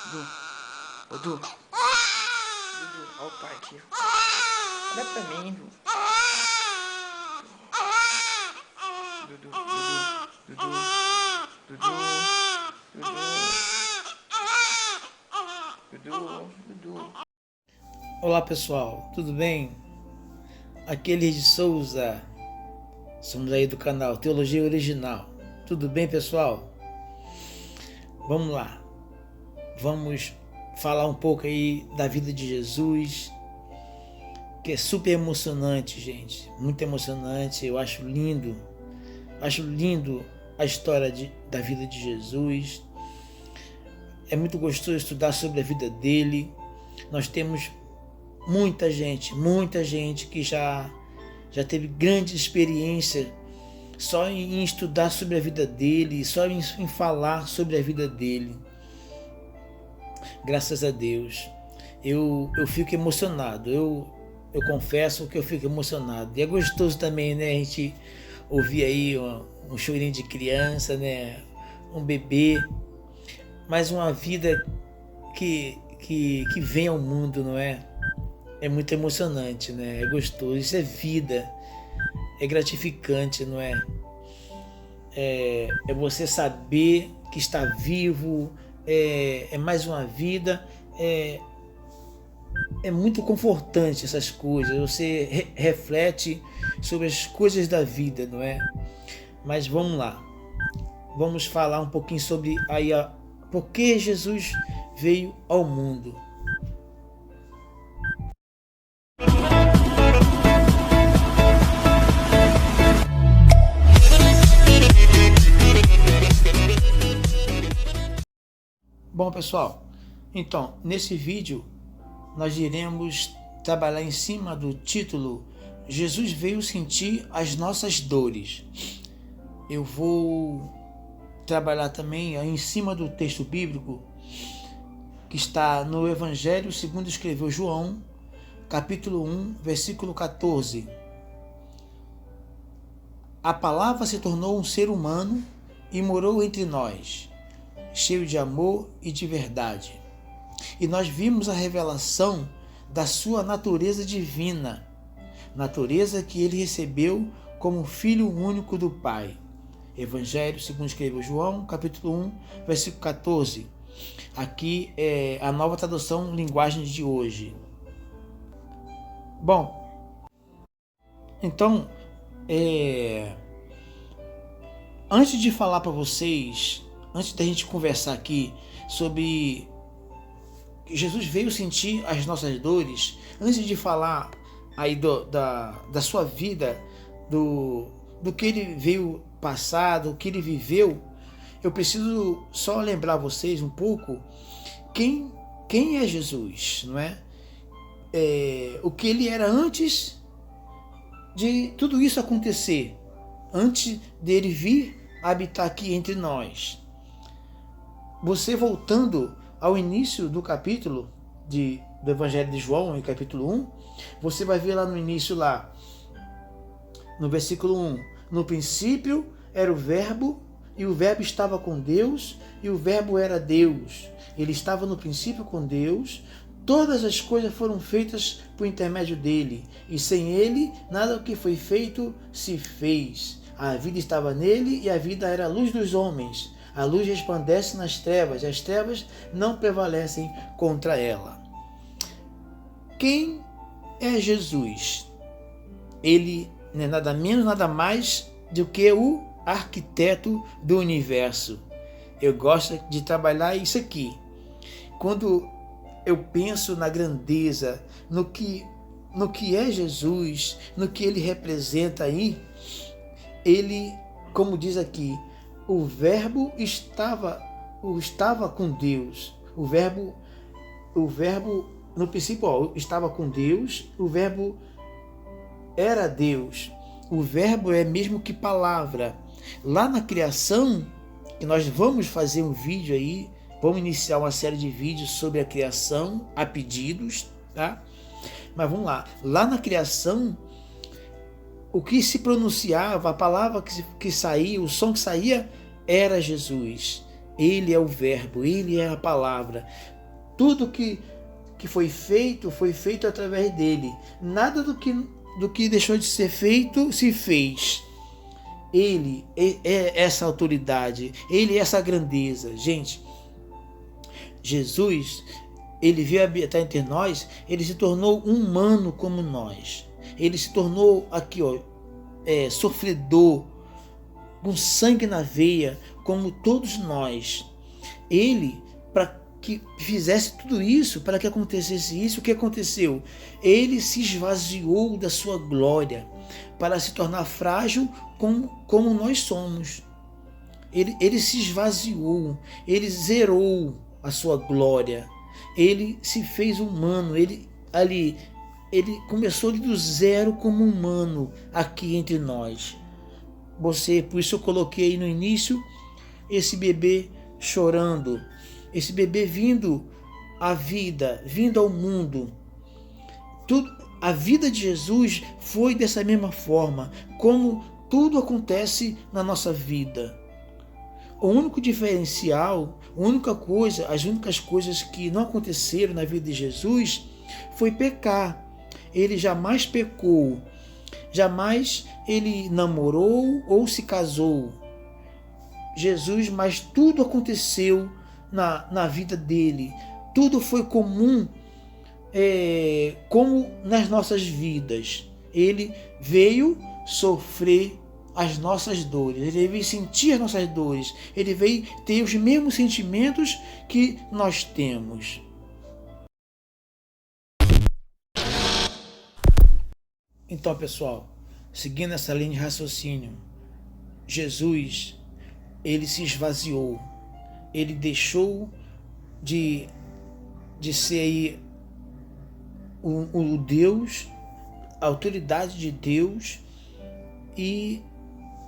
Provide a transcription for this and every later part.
Ô, Dudu, olha o pai aqui. Olha pra mim, Dudu. Dudu, Dudu, Dudu, Dudu, Dudu, Dudu. Olá pessoal, tudo bem? Aqui é Elias de Souza, somos aí do canal Teologia Original. Tudo bem pessoal? Vamos lá, vamos falar um pouco aí da vida de Jesus, que é super emocionante, gente, muito emocionante. Eu acho lindo a história da vida de Jesus. É muito gostoso estudar sobre a vida dele. Nós temos muita gente que já teve grande experiência só em estudar sobre a vida dele, só em falar sobre a vida dele. Graças a Deus. Eu fico emocionado, eu confesso que eu fico emocionado. E é gostoso também, né, a gente ouvir aí um chorinho de criança, né, um bebê, mas uma vida que vem ao mundo, não é? É muito emocionante, né? É gostoso, isso é vida, é gratificante, não é? É você saber que está vivo, é mais uma vida, é muito confortante essas coisas, você reflete sobre as coisas da vida, não é? Mas vamos lá, vamos falar um pouquinho sobre aí por que Jesus veio ao mundo. Bom pessoal, então nesse vídeo nós iremos trabalhar em cima do título Jesus veio sentir as nossas dores. Eu vou trabalhar também em cima do texto bíblico que está no Evangelho segundo escreveu João, capítulo 1, versículo 14. A palavra se tornou um ser humano e morou entre nós, cheio de amor e de verdade. E nós vimos a revelação da sua natureza divina, natureza que ele recebeu como Filho único do Pai. Evangelho segundo escreveu João, capítulo 1, versículo 14. Aqui é a nova tradução linguagem de hoje. Bom, então, antes de falar para vocês, antes da gente conversar aqui sobre Jesus veio sentir as nossas dores, antes de falar aí da sua vida, do que ele veio passar, do que ele viveu, eu preciso só lembrar vocês um pouco quem é Jesus, não é? O que ele era antes de tudo isso acontecer, antes dele vir habitar aqui entre nós. Você voltando ao início do capítulo do Evangelho de João, em capítulo 1, você vai ver lá no início, lá no versículo 1, no princípio era o verbo, e o verbo estava com Deus, e o verbo era Deus. Ele estava no princípio com Deus, todas as coisas foram feitas por intermédio dele, e sem ele nada do que foi feito se fez. A vida estava nele, e a vida era a luz dos homens. A luz resplandece nas trevas, e as trevas não prevalecem contra ela. Quem é Jesus? Ele não é nada menos, nada mais do que o arquiteto do universo. Eu gosto de trabalhar isso aqui. Quando eu penso na grandeza, no que é Jesus, no que ele representa aí, ele, como diz aqui, o verbo estava com Deus. O verbo no princípio estava com Deus, o verbo era Deus. O verbo é mesmo que palavra. Lá na criação, que nós vamos fazer um vídeo aí, vamos iniciar uma série de vídeos sobre a criação, a pedidos, tá? Mas vamos lá. Lá na criação, o que se pronunciava, a palavra que saía, o som que saía, era Jesus. Ele é o verbo, ele é a palavra. Tudo que foi feito através dele. Nada do que deixou de ser feito se fez. Ele é essa autoridade, ele é essa grandeza. Gente, Jesus, ele veio habitar entre nós, ele se tornou humano como nós. Ele se tornou aqui, sofredor, com sangue na veia, como todos nós. Ele, para que fizesse tudo isso, para que acontecesse isso, o que aconteceu? Ele se esvaziou da sua glória para se tornar frágil como nós somos. Ele se esvaziou, ele zerou a sua glória, ele se fez humano, ele começou do zero como humano aqui entre nós. Por isso eu coloquei aí no início esse bebê chorando, esse bebê vindo à vida, vindo ao mundo. A vida de Jesus foi dessa mesma forma, como tudo acontece na nossa vida. O único diferencial, as únicas coisas que não aconteceram na vida de Jesus foi pecar. Ele jamais pecou, jamais ele namorou ou se casou. Jesus, mas tudo aconteceu na vida dele. Tudo foi comum, como nas nossas vidas. Ele veio sofrer as nossas dores, ele veio sentir as nossas dores, ele veio ter os mesmos sentimentos que nós temos. Então, pessoal, seguindo essa linha de raciocínio, Jesus, ele se esvaziou, ele deixou de ser aí o Deus, a autoridade de Deus, e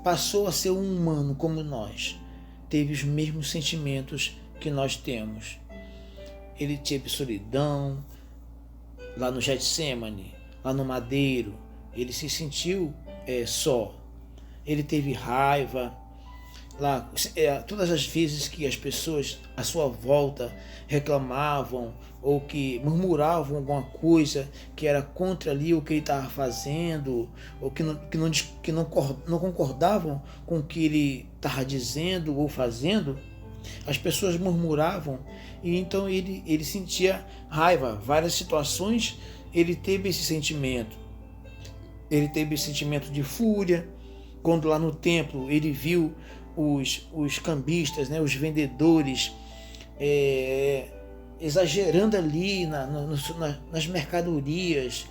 passou a ser um humano como nós. Teve os mesmos sentimentos que nós temos. Ele teve solidão lá no Getsemane, lá no madeiro. Ele se sentiu só. Ele teve raiva lá, todas as vezes que as pessoas à sua volta reclamavam ou que murmuravam alguma coisa que era contra ali o que ele estava fazendo, ou que não concordavam com o que ele estava dizendo ou fazendo, as pessoas murmuravam, e então ele sentia raiva. Várias situações ele teve esse sentimento. Ele teve esse sentimento de fúria, quando lá no templo ele viu os cambistas, os vendedores, exagerando ali nas mercadorias,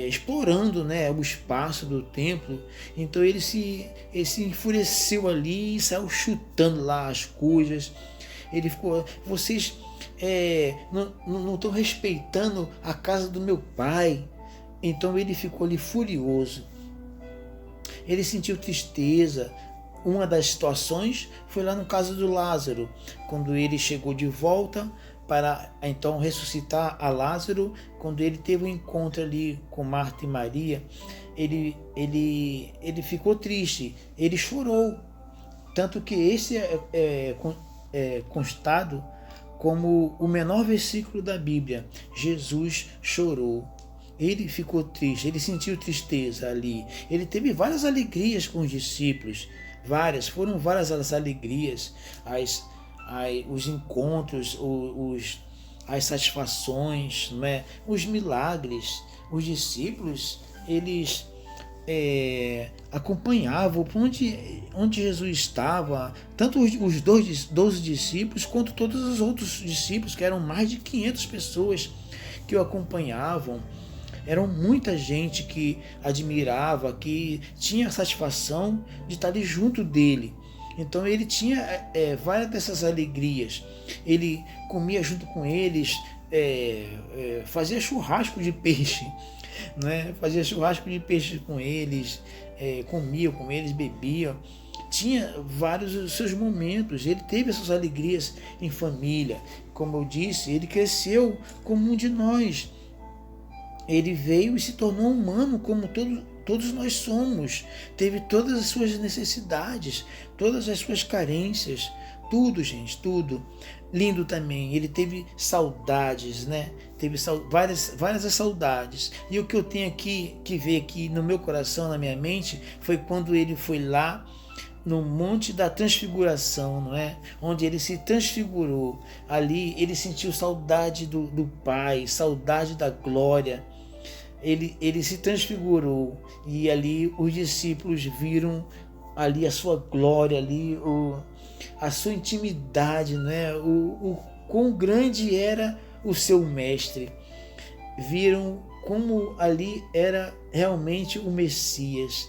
explorando o espaço do templo. Então ele se enfureceu ali e saiu chutando lá as coisas. Ele ficou: vocês não estão respeitando a casa do meu pai. Então ele ficou ali furioso. Ele sentiu tristeza. Uma das situações foi lá no caso do Lázaro, quando ele chegou de volta para então ressuscitar a Lázaro. Quando ele teve um encontro ali com Marta e Maria, ele ficou triste, ele chorou. Tanto que esse é constado como o menor versículo da Bíblia. Jesus chorou. Ele ficou triste, ele sentiu tristeza ali. Ele teve várias alegrias com os discípulos, foram várias as alegrias, os encontros, as satisfações, os milagres. Os discípulos, eles acompanhavam por onde Jesus estava, tanto os 12 discípulos quanto todos os outros discípulos, que eram mais de 500 pessoas que o acompanhavam. Eram muita gente que admirava, que tinha a satisfação de estar ali junto dele. Então ele tinha várias dessas alegrias. Ele comia junto com eles, fazia churrasco de peixe, fazia churrasco de peixe com eles, comia com eles, bebia. Tinha vários dos seus momentos. Ele teve essas alegrias em família. Como eu disse, ele cresceu como um de nós. Ele veio e se tornou humano como todos nós somos. Teve todas as suas necessidades, todas as suas carências, tudo, gente, tudo. Lindo também, ele teve saudades, né? Teve várias saudades. E o que eu tenho aqui, que ver aqui no meu coração, na minha mente, foi quando ele foi lá no Monte da Transfiguração, não é? Onde ele se transfigurou. Ali ele sentiu saudade do Pai, saudade da glória. Ele se transfigurou e ali os discípulos viram ali a sua glória, ali a sua intimidade, né? O quão grande era o seu mestre. Viram como ali era realmente o Messias.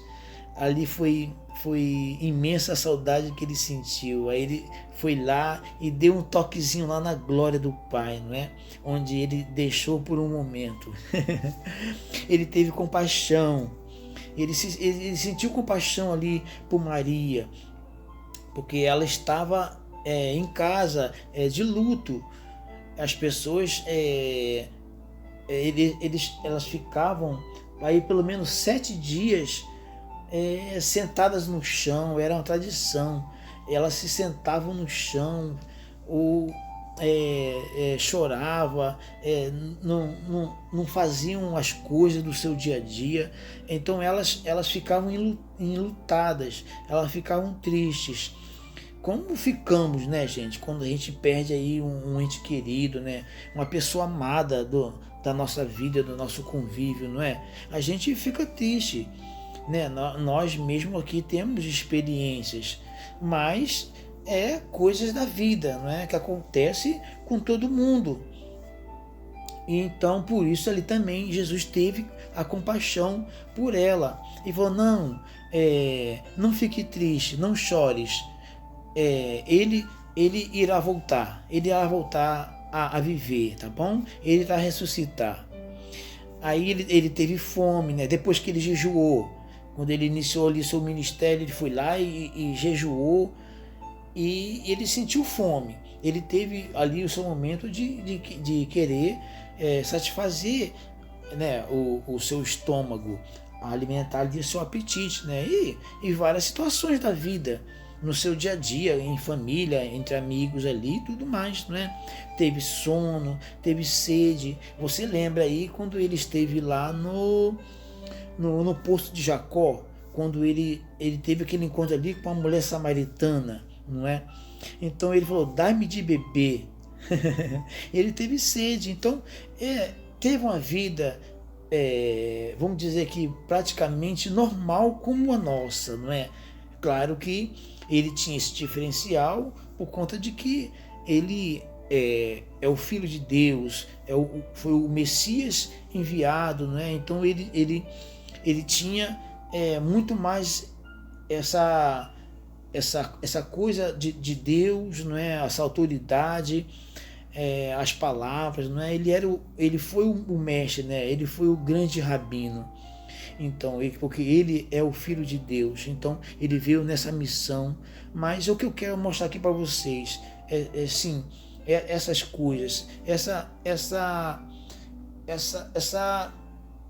Ali foi imensa a saudade que ele sentiu. Aí ele foi lá e deu um toquezinho lá na glória do Pai, não é? Onde ele deixou por um momento. Ele teve compaixão. Ele sentiu compaixão ali por Maria, porque ela estava em casa de luto. As pessoas elas ficavam aí pelo menos 7 dias sentadas no chão. Era uma tradição. Elas se sentavam no chão ou chorava, não faziam as coisas do seu dia a dia. Então elas ficavam enlutadas, elas ficavam tristes. Como ficamos, né, gente, quando a gente perde aí um ente querido, né, uma pessoa amada da nossa vida, do nosso convívio, não é? A gente fica triste, né? Nós mesmo aqui temos experiências, mas coisas da vida, não é? Que acontece com todo mundo. E então, por isso ali também Jesus teve a compaixão por ela e falou: não fique triste, não chores. Ele irá voltar, a viver, tá bom? Ele irá ressuscitar. Aí ele teve fome, né? Depois que ele jejuou, quando ele iniciou ali seu ministério, ele foi lá e jejuou, e ele sentiu fome. Ele teve ali o seu momento de querer satisfazer, né, o seu estômago, alimentar ali o seu apetite, né? E várias situações da vida, no seu dia a dia, em família, entre amigos ali e tudo mais, né? Teve sono, teve sede. Você lembra aí quando ele esteve lá no poço de Jacó, quando ele teve aquele encontro ali com a mulher samaritana, não é? Então ele falou: dá-me de beber. Ele teve sede. Então teve uma vida, vamos dizer que praticamente normal como a nossa, não é? Claro que ele tinha esse diferencial por conta de que ele é o Filho de Deus, foi o Messias enviado, né? Então ele tinha muito mais essa coisa de Deus, não é? Essa autoridade, as palavras, não é? Ele foi o mestre, né? Ele foi o grande rabino. Então, porque ele é o Filho de Deus, então ele veio nessa missão. Mas o que eu quero mostrar aqui para vocês essas coisas, essa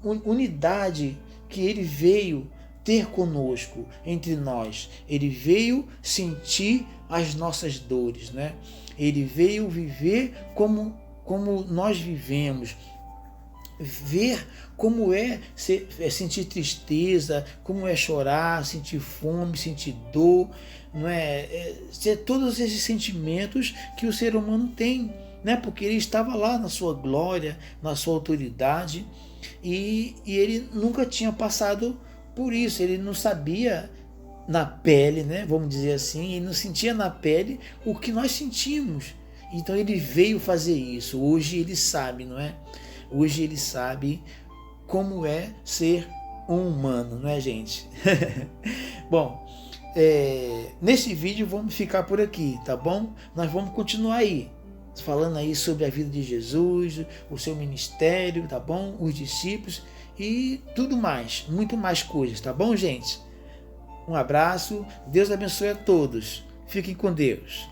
unidade que ele veio ter conosco, entre nós. Ele veio sentir as nossas dores, né? Ele veio viver como nós vivemos, ver como sentir tristeza, como é chorar, sentir fome, sentir dor, não é? Ser todos esses sentimentos que o ser humano tem, né? Porque ele estava lá na sua glória, na sua autoridade, e ele nunca tinha passado por isso. Ele não sabia na pele, né? Vamos dizer assim, ele não sentia na pele o que nós sentimos. Então ele veio fazer isso. Hoje ele sabe, não é? Hoje ele sabe como é ser um humano, não é, gente? Bom, nesse vídeo vamos ficar por aqui, tá bom? Nós vamos continuar aí, falando aí sobre a vida de Jesus, o seu ministério, tá bom? Os discípulos e tudo mais, muito mais coisas, tá bom, gente? Um abraço, Deus abençoe a todos. Fiquem com Deus.